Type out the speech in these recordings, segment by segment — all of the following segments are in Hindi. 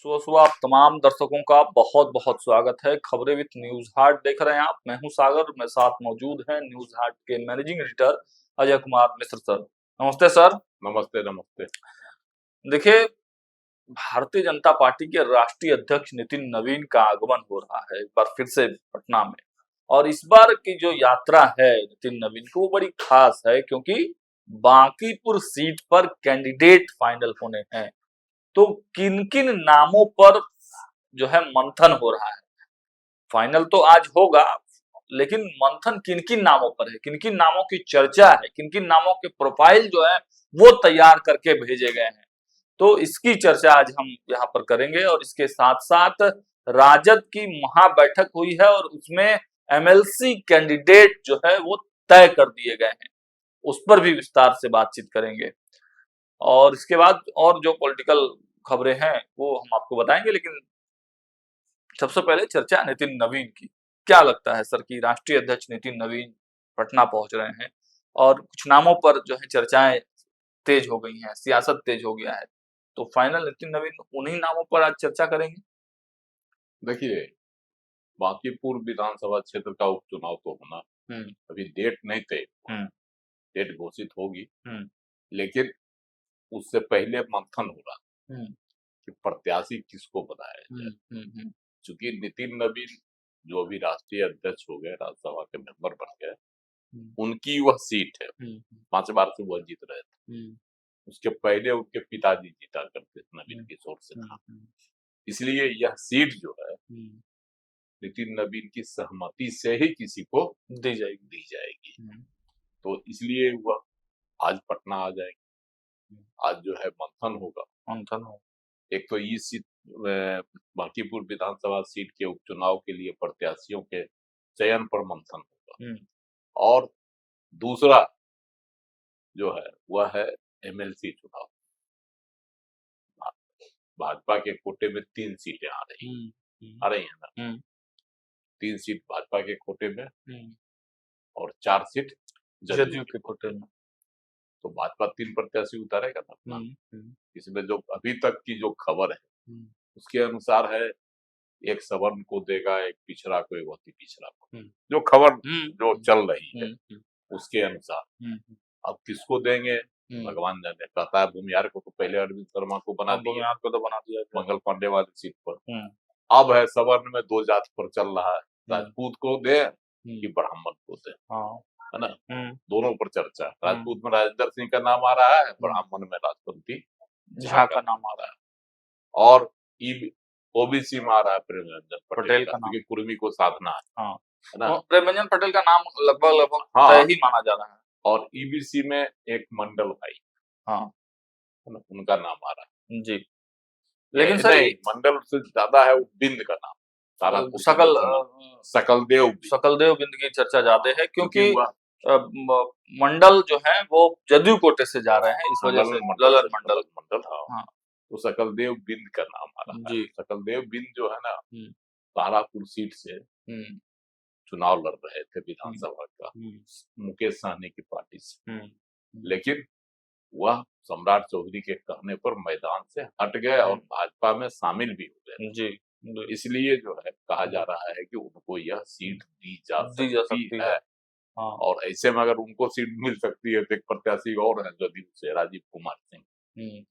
सुबह सुबह आप तमाम दर्शकों का बहुत बहुत स्वागत है। खबरें विद न्यूज हार्ट देख रहे हैं आप। मैं हूं सागर, मेरे साथ मौजूद हैं न्यूज हार्ट के managing editor Ajay Kumar Mishra sir. नमस्ते सर। नमस्ते नमस्ते। देखिए, भारतीय जनता पार्टी के राष्ट्रीय अध्यक्ष नितिन नवीन का आगमन हो रहा है एक बार फिर से पटना में। और इस बार की जो यात्रा है नितिन नवीन की, वो बड़ी खास है क्योंकि बांकीपुर सीट पर कैंडिडेट फाइनल होने हैं। तो किन किन नामों पर जो है मंथन हो रहा है, फाइनल तो आज होगा, लेकिन मंथन किन किन नामों पर है, किन किन नामों की चर्चा है, किन किन नामों के प्रोफाइल जो है वो तैयार करके भेजे गए हैं, तो इसकी चर्चा आज हम यहाँ पर करेंगे। और इसके साथ साथ राजद की महाबैठक हुई है और उसमें एमएलसी कैंडिडेट जो है वो तय कर दिए गए हैं, उस पर भी विस्तार से बातचीत करेंगे। और इसके बाद और जो पॉलिटिकल खबरें हैं वो हम आपको बताएंगे, लेकिन सबसे पहले चर्चा नितिन नवीन की। क्या लगता है सर कि राष्ट्रीय अध्यक्ष नितिन नवीन पटना पहुंच रहे हैं और कुछ नामों पर जो है चर्चाएं तेज हो गई हैं, सियासत तेज हो गया है, तो फाइनल नितिन नवीन उन्हीं नामों पर आज चर्चा करेंगे। देखिए, बांकीपुर विधानसभा क्षेत्र का उपचुनाव तो होना, अभी डेट नहीं तय, डेट घोषित होगी, लेकिन उससे पहले मंथन हो रहा कि प्रत्याशी किसको बनाया जाए। चूंकि नितिन नवीन जो अभी राष्ट्रीय अध्यक्ष हो गए, राज्यसभा के मेंबर बन गए, उनकी वह सीट है, 5 बार से वह जीत रहे थे। उसके पहले उनके पिताजी जीता करते नवीन किशोर से था, इसलिए यह सीट जो है नितिन नवीन की सहमति से ही किसी को दी जाएगी। तो इसलिए वह आज पटना आ जाएगी। आज जो है मंथन होगा। एक तो ये सीट, बांकीपुर विधानसभा सीट के उपचुनाव के लिए प्रत्याशियों के चयन पर मंथन होगा, और दूसरा जो है वह है एमएलसी चुनाव। भाजपा के कोटे में 3 सीटें आ रही है ना, 3 सीट भाजपा के कोटे में और 4 सीट जदयू के कोटे में। तो भाजपा 3 प्रत्याशी उतारेगा ना। इसमें जो अभी तक की जो खबर है उसके अनुसार है, एक सवर्ण को देगा, एक पिछड़ा को, एक अति पिछड़ा को। जो खबर जो चल रही है उसके अनुसार अब किसको देंगे भगवान जाने। कहता है भूमिहार को तो पहले अरविंद शर्मा को बना दिया, मंगल पांडे वाली सीट पर। अब है सवर्ण में 2 जात पर चल रहा है, राजपूत को दे कि ब्राह्मण को दे, है ना। दोनों पर चर्चा है। राजपूत में राजेंद्र सिंह का नाम आ रहा है, ब्राह्मण में राजपंथी झा का नाम आ रहा है, और ओबीसी में आ रहा है प्रेमरंजन पटेल का, क्योंकि कुर्मी को साधना है ना। प्रेमरंजन पटेल का नाम लगभग तय ही माना जा रहा है। और ईबीसी में एक मंडल भाई, उनका नाम आ रहा है जी। लेकिन सर मंडल से ज्यादा है बिंद का नाम, सकलदेव बिंद की चर्चा ज्यादा है, क्योंकि मंडल जो है वो जदयू कोटे से जा रहे हैं, इस वजह से ललन मंडल। तो सकलदेव बिंद का नाम आ रहा है। सकलदेव बिंद जो है ना, तारापुर सीट से चुनाव लड़ रहे थे विधानसभा का, मुकेश सहनी की पार्टी से, लेकिन वह सम्राट चौधरी के कहने पर मैदान से हट गए और भाजपा में शामिल भी हो गए जी। इसलिए जो है कहा जा रहा है कि उनको यह सीट दी जा सकती है। और ऐसे में अगर उनको सीट मिल सकती है तो एक प्रत्याशी और है जदयू से, राजीव कुमार सिंह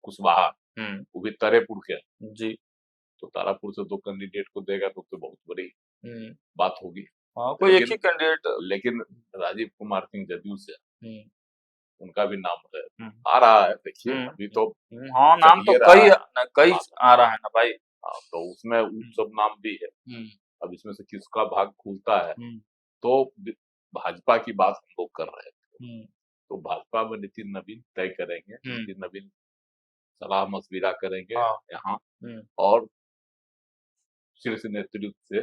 कुशवाहा, वो भी तारापुर के जी। तो तारापुर से 2 कैंडिडेट को देगा तो बहुत बड़ी बात होगी। कोई एक ही कैंडिडेट, लेकिन राजीव कुमार सिंह जदयू से, उनका भी नाम आ रहा है। देखिए अभी तो नाम तो कई आ रहा है ना भाई। तो उसमें सब नाम भी है। अब इसमें से किसका भाग खुलता है, तो भाजपा की बात हम लोग कर रहे थे, तो भाजपा में नितिन नवीन तय करेंगे। नितिन नवीन सलाह मशविरा करेंगे यहाँ, और शीर्ष नेतृत्व से,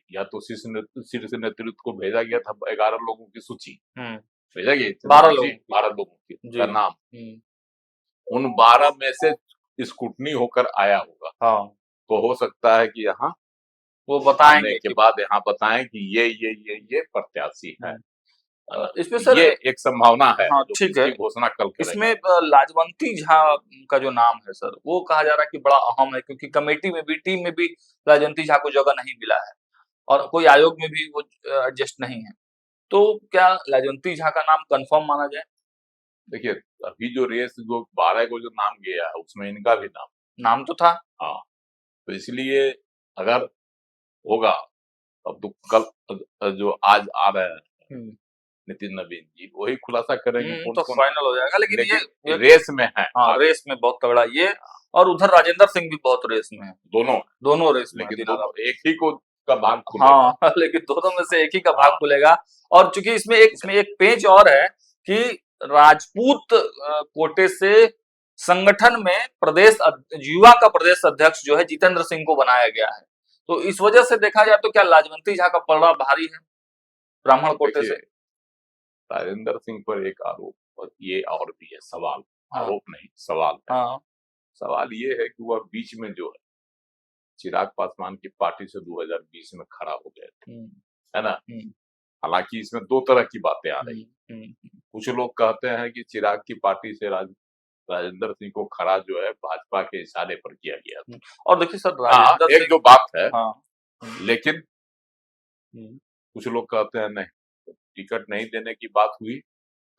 या तो शीर्ष नेतृत्व को भेजा गया था 11 लोगों की सूची, भेजा गया 12 लोगों की का नाम, उन 12 में से स्क्रूटनी होकर आया होगा। तो हो सकता है कि यहाँ वो बताएंगे के बाद यहाँ बताएं कि ये प्रत्याशी है। इसमें सर ये एक संभावना है हाँ जो ठीक है, इसकी घोषणा कल इसमें करेगा। लाजवंती झा का जो नाम है सर, वो कहा जा रहा है कि बड़ा अहम है, क्योंकि कमेटी में भी, टीम में भी लाजवंती झा को जगह नहीं मिला है और कोई आयोग में भी वो एडजस्ट नहीं है। तो क्या लाजवंती झा का नाम कंफर्म माना जाए? देखिए, अभी जो रेस जो 12 को जो नाम गया है उसमें इनका भी नाम तो था। हाँ, तो इसलिए अगर होगा, अब तो कल जो आज आ रहे हैं नितिन नवीन जी वही खुलासा करेंगे कौन तो कौन। फाइनल हो जाएगा, लेकिन लेकिन ये रेस में है हाँ, आगे रेस में बहुत तगड़ा ये, और उधर राजेंद्र सिंह भी बहुत रेस में है। दोनों, दोनों रेस में है लेकिन दिनारा। दोनों एक ही को का भाग खुलेगा। हाँ लेकिन दोनों में से एक ही का भाग हाँ, खुलेगा। और चूंकि इसमें एक पेंच और है कि राजपूत कोटे से संगठन में युवा का प्रदेश अध्यक्ष जो है जितेंद्र सिंह को बनाया गया है। तो इस वजह से देखा जाए तो क्या लाजवंती झा का पलड़ा भारी है ब्राह्मण कोटे देखिए से? राजेंद्र सिंह पर एक आरोप और ये और भी है सवाल, हाँ आरोप नहीं सवाल है। हाँ सवाल ये है कि वह बीच में जो है चिराग पासवान की पार्टी से 2020 में खड़ा हो गए थे, है ना। हालांकि इसमें दो तरह की बातें आ रही हैं। कुछ लोग कहते हैं कि चिराग की पार्टी से राजेंद्र सिंह को खड़ा जो है भाजपा के इशारे पर किया गया था। और देखिए सर हाँ, राजेंद्र एक सिंह जो बात है, हाँ लेकिन कुछ लोग कहते हैं नहीं, टिकट नहीं देने की बात हुई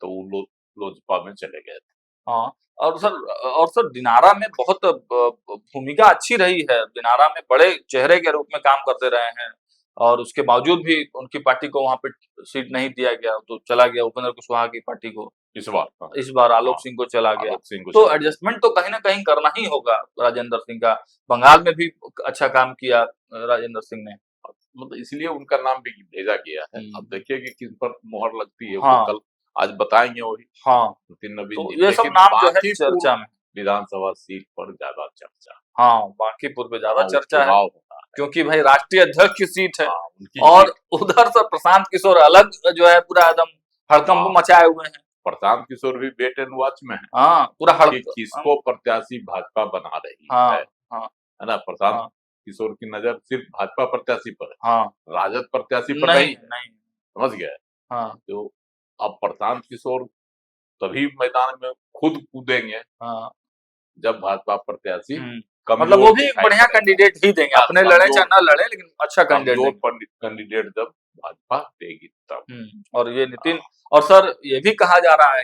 तो वो लोग लोजपा में चले गए थे। हाँ। और सर दिनारा में बहुत भूमिका अच्छी रही है। दिनारा में बड़े चेहरे के रूप में काम करते रहे हैं और उसके बावजूद भी उनकी पार्टी को वहां पे सीट नहीं दिया गया, तो चला गया उपेंद्र कुशवाहा की पार्टी को। इस बार इस बार हाँ, आलोक सिंह को चला गया। आलोक सिंह को तो चला गया। एडजस्टमेंट तो कहीं ना कहीं करना ही होगा राजेंद्र सिंह का। बंगाल में भी अच्छा काम किया राजेंद्र सिंह ने। मतलब इसलिए उनका नाम भी भेजा गया है। अब देखिए कि किस पर मोहर लगती है, वो हाँ कल आज बताएंगे वही हाँ, नितिन नवीन तो जी। ये सब लेकिन नाम जो है बांकीपुर चर्चा में। विधानसभा सीट पर ज्यादा चर्चा, हाँ, बांकीपुर पे ज्यादा वहाँ चर्चा है, उपचुनाव होना है। क्योंकि भाई राष्ट्रीय अध्यक्ष की सीट है। हाँ, उनकी और जीत। उधर से प्रशांत किशोर अलग जो है पूरा एकदम हड़कंप हाँ, मचाए हुए हैं। प्रशांत किशोर भी वेट एंड वॉच में है हाँ पूरा कि किसको प्रत्याशी भाजपा बना रही हाँ हाँ है ना। प्रशांत हाँ किशोर की नजर सिर्फ भाजपा प्रत्याशी पर है, हाँ, राजद प्रत्याशी पर नहीं नहीं है। नहीं, समझ गए। हाँ तो अब प्रशांत किशोर तभी मैदान में खुद कूदेंगे हाँ, जब भाजपा प्रत्याशी मतलब वो कमजोर भी दिखाई बढ़िया पड़ेगा। कैंडिडेट ही देंगे, हाँ, अपने लड़े चाहे ना लड़े, लेकिन अच्छा कैंडिडेट कमजोर देंगे। कैंडिडेट जब भाजपा देगी तब। और ये नितिन, और सर ये भी कहा जा रहा है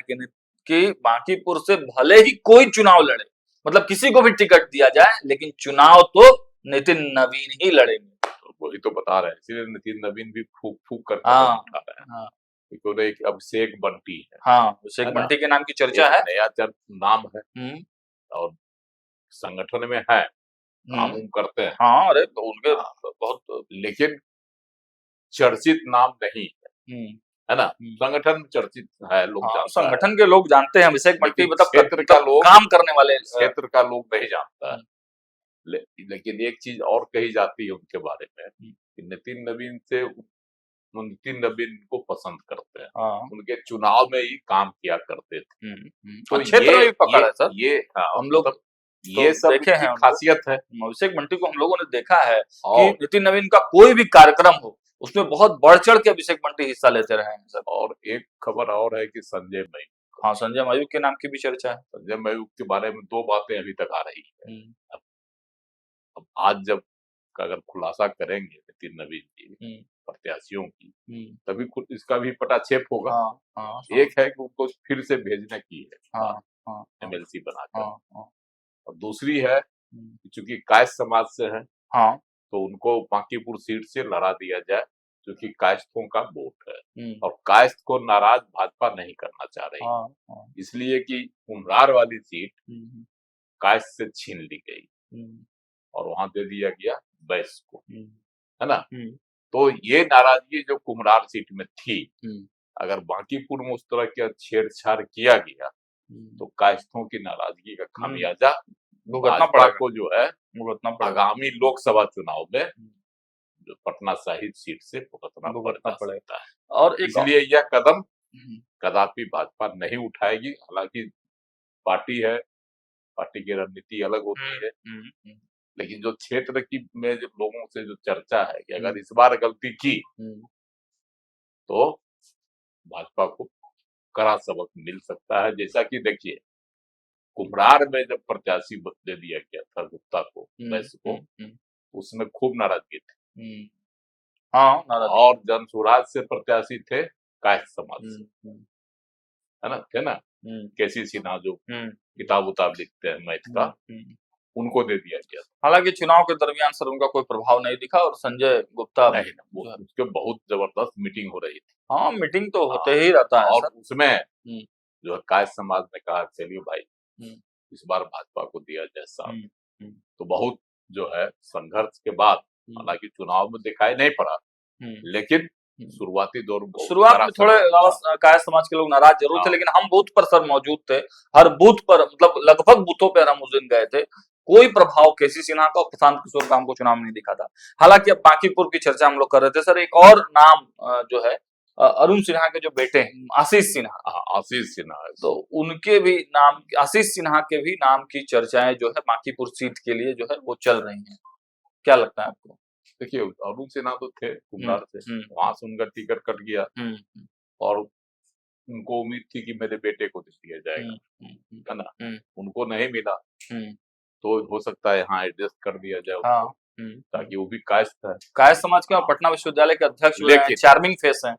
कि बांकीपुर से भले ही कोई चुनाव लड़े, मतलब किसी को भी टिकट दिया जाए, लेकिन चुनाव तो नितिन नवीन ही लड़ेंगे। तो वही तो बता रहे हैं, इसीलिए नितिन नवीन भी फूक फूक कर हाँ कदम उठा रहे हैं। हाँ क्योंकि एक अभिषेक बंटी है, हाँ, अभिषेक है ना, बंटी के नाम की चर्चा एक है। नया नाम है और संगठन में है, काम उम करते हैं। हाँ अरे तो उनके बहुत लेकिन चर्चित नाम नहीं है ना। हम्म। संगठन चर्चित है, लोग हाँ, जानता है, संगठन के लोग जानते हैं अभिषेक बंटी, लेकिन मतलब क्षेत्र का लोग काम करने वाले। क्षेत्र का लोग नहीं जानता है। लेकिन एक चीज और कही जाती है उनके बारे में कि नितिन नवीन से वो नितिन नवीन को पसंद करते हैं, हाँ उनके चुनाव में ही काम किया करते थे। तो और क्षेत्र में भी पकड़ है सर। ये हाँ, हम लोग मतलब ये सब देखे हैं की उनको। खासियत है। अभिषेक बंटी को हम लोगों ने देखा है कि और नितिन नवीन का कोई भी कार्यक्रम हो उसमें बहुत बढ़ चढ़ के अभिषेक बंटी हिस्सा लेते रहे हैं सर। और एक खबर और है कि संजय मयूख, हाँ, संजय मयूख के नाम की भी चर्चा है। संजय मयूख के बारे में दो बातें अभी तक आ रही है। अब आज जब अगर खुलासा करेंगे नितिन नवीन जी प्रत्याशियों की, तभी इसका भी पटाक्षेप होगा। हाँ, हाँ, एक है कि उनको फिर से भेजने की है एमएलसी बनाकर, और दूसरी है कि चूंकि कायस्थ समाज से है तो उनको बांकीपुर सीट से लड़ा दिया जाए, क्योंकि कायस्थों का वोट है और कायस्थ को नाराज भाजपा नहीं करना चाह रही, इसलिए कि कुम्हरार वाली सीट कायस्थ से छीन ली गई और वहां दे दिया गया बैस को, है ना। तो ये नाराजगी जो कुम्हरार सीट में थी, अगर बांकीपुर में उस तरह का छेड़छाड़ किया गया तो कायस्थों की नाराजगी का खामियाजा भाजपा को जो है आगामी लोकसभा चुनाव में जो पटना साहिब सीट से भुगतना पड़ता है। और इसलिए यह कदम कदापि भाजपा नहीं उठाएगी। हालांकि पार्टी है, पार्टी की रणनीति अलग होती है, लेकिन जो क्षेत्र की में लोगों से जो चर्चा है कि अगर इस बार गलती की तो भाजपा को कड़ा सबक मिल सकता है। जैसा कि देखिए, कुम्हरार में जब प्रत्याशी दे दिया गया था गुप्ता को, वैश्य को, उसमें खूब नाराजगी थी। हाँ, और जन स्वराज से प्रत्याशी थे कायस्थ समाज से, है ना, थे ना, केसी सिन्हा जो किताब उताब लिखते हैं मैथ का, उनको दे दिया गया। हालांकि चुनाव के दरमियान सर उनका कोई प्रभाव नहीं दिखा और संजय गुप्ता नहीं, उसके बहुत जबरदस्त मीटिंग हो रही थी। हाँ, मीटिंग तो होते ही रहता है और सर। उसमें जो है कायस्थ समाज ने कहा चलिए भाई इस बार भाजपा को दिया जाए साथ। तो बहुत जो है संघर्ष के बाद, हालांकि चुनाव में दिखाई नहीं पड़ा, लेकिन शुरुआती दौर में शुरुआत में थोड़े कायस्थ समाज के लोग नाराज जरूर थे, लेकिन हम बूथ पर सर मौजूद थे। हर बूथ पर, मतलब लगभग बूथों पर हम उस दिन गए थे। कोई प्रभाव केसी सिन्हा का और प्रशांत किशोर का हमको चुनाव में नहीं दिखा था। हालांकि अब बांकीपुर की चर्चा हम लोग कर रहे थे सर, एक और नाम जो है अरुण सिन्हा के जो बेटे हैं आशीष सिन्हा, आशीष सिन्हा, तो उनके भी नाम, आशीष सिन्हा के भी नाम की चर्चाएं जो है बांकीपुर सीट के लिए जो है वो चल रही हैं। क्या लगता है आपको? देखिए, अरुण सिन्हा तो थे कुम्हरार से, वहां से उनका टिकट कट गया और उनको उम्मीद थी कि मेरे बेटे को दे दिया जाएगा, है ना, उनको नहीं मिला, तो हो सकता है यहाँ एडजस्ट कर दिया जाए, ताकि वो भी कायस्थ है, कायस्थ समाज के, पटना विश्वविद्यालय के अध्यक्ष, लेकिन चार्मिंग फेस हैं।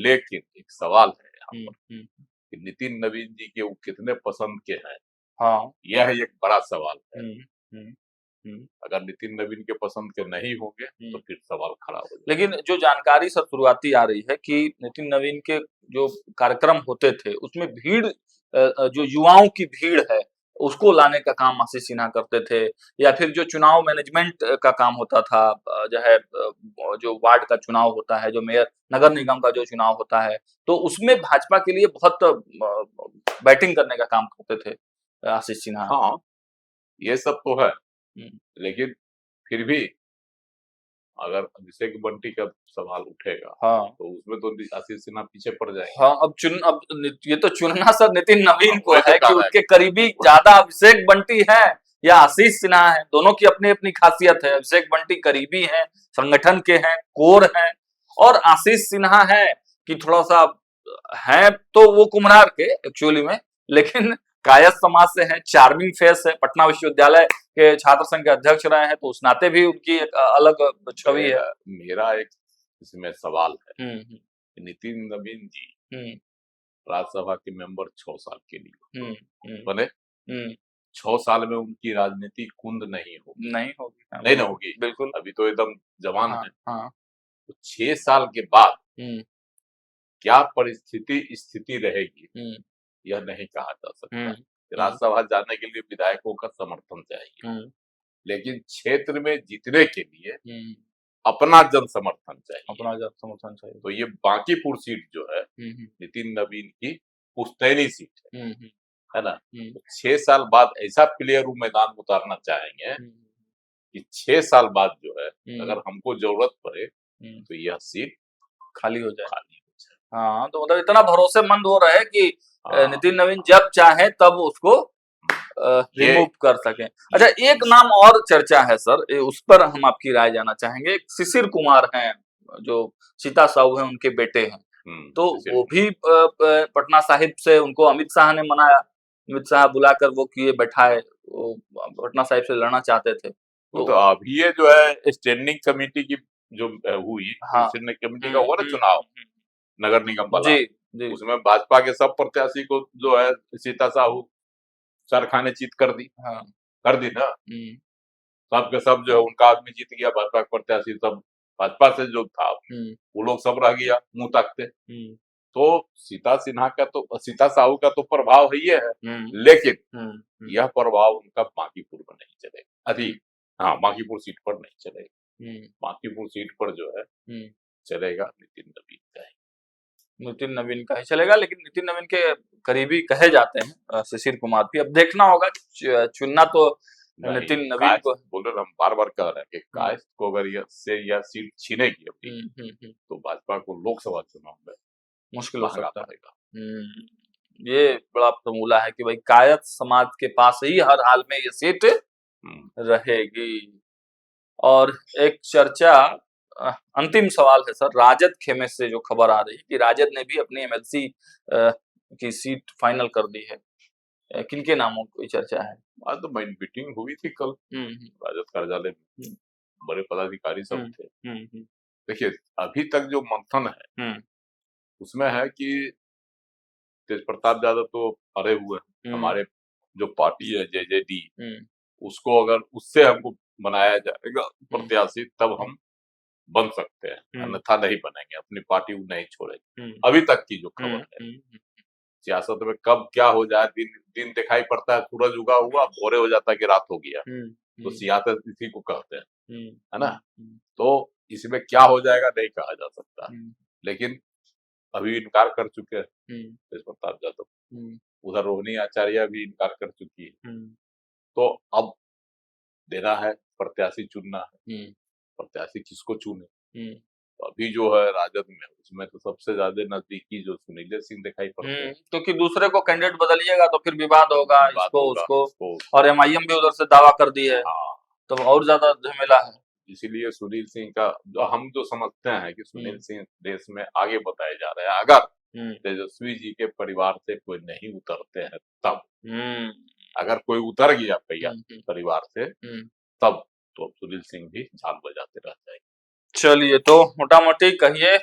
लेकिन एक सवाल है यहाँ पर कि नितिन नवीन जी के वो कितने पसंद के हैं। हाँ, यह एक बड़ा सवाल है। अगर नितिन नवीन के पसंद के नहीं होंगे तो फिर सवाल खड़ा हो जाएगा। लेकिन जो जानकारी सब शुरुआती आ रही है कि नितिन नवीन के जो कार्यक्रम होते थे उसमें भीड़, जो युवाओं की भीड़ है उसको लाने का काम आशीष सिन्हा करते थे, या फिर जो चुनाव मैनेजमेंट का काम होता था, जो है जो वार्ड का चुनाव होता है, जो मेयर नगर निगम का जो चुनाव होता है, तो उसमें भाजपा के लिए बहुत बैटिंग करने का काम करते थे आशीष सिन्हा। हाँ, ये सब तो है, लेकिन फिर भी अगर अभिषेक बंटी का सवाल उठेगा, तो उसमें तो आशीष सिन्हा पीछे पड़ जाएगा। हाँ, अब ये तो चुनना सर नितिन नवीन को है कि उसके करीबी ज्यादा अभिषेक बंटी है या आशीष सिन्हा है। दोनों की अपनी अपनी खासियत है। अभिषेक बंटी करीबी हैं, संगठन के हैं, कोर हैं, और आशीष सिन्हा है कि थोड़ा सा है तो वो कुम्हरार के एक्चुअली में, लेकिन कायस्थ समाज से है, चार्मिंग फेस है, पटना विश्वविद्यालय के छात्र संघ के अध्यक्ष रहे हैं, तो उस नाते भी उनकी एक अलग छवि है। मेरा एक इसमें सवाल है, नितिन नवीन जी राज्यसभा के मेंबर 6 साल के लिए बने, 6 साल में उनकी राजनीति कुंद नहीं होगी, नहीं ना होगी, बिल्कुल, अभी तो एकदम जवान है। तो 6 साल के बाद क्या परिस्थिति स्थिति रहेगी यह नहीं कहा जा सकता। राज्यसभा जाने के लिए विधायकों का समर्थन चाहिए, लेकिन क्षेत्र में जीतने के लिए अपना जन समर्थन चाहिए। तो ये बांकीपुर सीट जो है नितिन नवीन की पुश्तैनी सीट है ना। तो 6 साल बाद ऐसा प्लेयर वो मैदान में उतारना चाहेंगे कि 6 साल बाद जो है अगर हमको जरूरत पड़े तो यह सीट खाली हो जाए। हाँ, तो मतलब इतना भरोसेमंद हो रहे कि नितिन नवीन जब चाहे तब उसको रिमूव कर सके। अच्छा, एक नाम और चर्चा है सर, उस पर हम आपकी राय जानना चाहेंगे। शिशिर कुमार हैं जो सीता साहू हैं, उनके बेटे हैं, तो वो भी पटना साहिब से उनको अमित शाह ने मनाया, अमित शाह बुलाकर वो किए बैठाए, वो पटना साहिब से लड़ना चाहते थे। तो अभी ये जो है स्टैंडिंग कमेटी की जो हुई, कमेटी का हुआ ना चुनाव नगर निगम वाला, जी, उसमें भाजपा के सब प्रत्याशी को जो है सीता साहू सरखा ने जीत कर दी, कर दी ना, सब के सब जो है उनका आदमी जीत गया, भाजपा के प्रत्याशी सब भाजपा से जो था वो लोग सब रह गया मुंह ताकते। तो सीता साहू का तो प्रभाव ही है, लेकिन यह प्रभाव उनका बांकीपुर में नहीं चलेगा, अधिक बांकीपुर सीट पर नहीं चलेगा। बांकीपुर सीट पर जो है चलेगा नितिन नवीन का ही, नितिन नवीन का ही चलेगा। लेकिन नितिन नवीन के करीबी कहे जाते हैं शिशिर कुमार भी। अब देखना होगा, चुनना तो नितिन नवीन को। बोल रहे हम बार बार कह रहे हैं कि कायस्थ को अगर यह सीट छीनेगी अपनी तो भाजपा को लोकसभा चुनाव में मुश्किल हो सकता है। ये बड़ा फॉर्मूला है कि भाई कायस्थ समाज के पास ही हर हाल में ये सीट रहेगी। और एक चर्चा अंतिम सवाल है सर, राजद खेमे से जो खबर आ रही है कि राजद ने भी अपनी एमएलसी की सीट फाइनल कर दी है, किनके नामों की चर्चा है? आज तो मीटिंग हुई थी कल राजद कार्यालय में, बड़े पदाधिकारी सब थे। देखिए अभी तक जो मंथन है उसमें है कि तेज प्रताप यादव तो हरे हुए हैं, हमारे जो पार्टी है जेजेडी, उसको अगर उससे हमको बनाया जाएगा प्रत्याशी तब हम बन सकते हैं, अन्यथा नहीं बनेंगे, अपनी पार्टी को नहीं छोड़ेंगे। अभी तक की जो खबर है, सियासत में कब क्या हो जाए, दिन दिखाई पड़ता है, सूरज उगा हुआ भोरे हो जाता है कि रात हो गया, तो सियासत इसी को कहते हैं, है ना। तो इसमें क्या हो जाएगा नहीं कहा जा सकता, लेकिन अभी इनकार कर चुके हैं तेज प्रताप यादव, उधर रोहिणी आचार्य भी इनकार कर चुकी है। तो अब देना है, प्रत्याशी चुनना है, प्रत्याशी किसको चुने। तो अभी जो है राजद में, उसमें तो सबसे ज्यादा नजदीकी जो सुनील सिंह दिखाई पड़ते हैं, क्योंकि दूसरे को कैंडिडेट बदलिएगा तो फिर विवाद होगा, इसको उसको, और एमआईएम भी उधर से दावा कर दी है, तो और ज्यादा झमेला है। इसीलिए सुनील सिंह का हम जो समझते हैं कि सुनील सिंह देश में आगे बताए जा रहे हैं, अगर तेजस्वी जी के परिवार से कोई नहीं उतरते हैं तब, अगर कोई उतर गया परिवार से तब तो सुनील सिंह भी झाल बजाते रह जाएंगे। चलिए, तो मोटा मोटी कहिए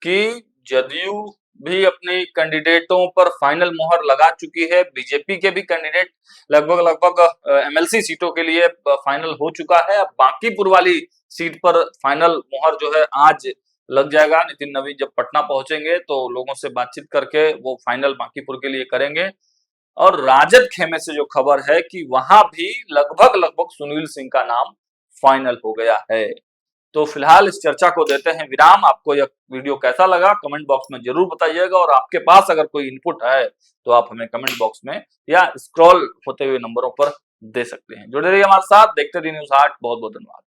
कि जदयू भी अपने कैंडिडेटों पर फाइनल मोहर लगा चुकी है, बीजेपी के भी कैंडिडेट लगभग एमएलसी सीटों के लिए फाइनल हो चुका है। अब बांकीपुर वाली सीट पर फाइनल मोहर जो है आज लग जाएगा। नितिन नवीन जब पटना पहुंचेंगे तो लोगों से बातचीत करके वो फाइनल बांकीपुर के लिए करेंगे। और राजद खेमे से जो खबर है कि वहां भी लगभग सुनील सिंह का नाम फाइनल हो गया है। तो फिलहाल इस चर्चा को देते हैं विराम। आपको यह वीडियो कैसा लगा कमेंट बॉक्स में जरूर बताइएगा, और आपके पास अगर कोई इनपुट है तो आप हमें कमेंट बॉक्स में या स्क्रॉल होते हुए नंबरों पर दे सकते हैं। जुड़े रहिए हमारे साथ, देखते रहिए न्यूज़ 8। बहुत बहुत धन्यवाद।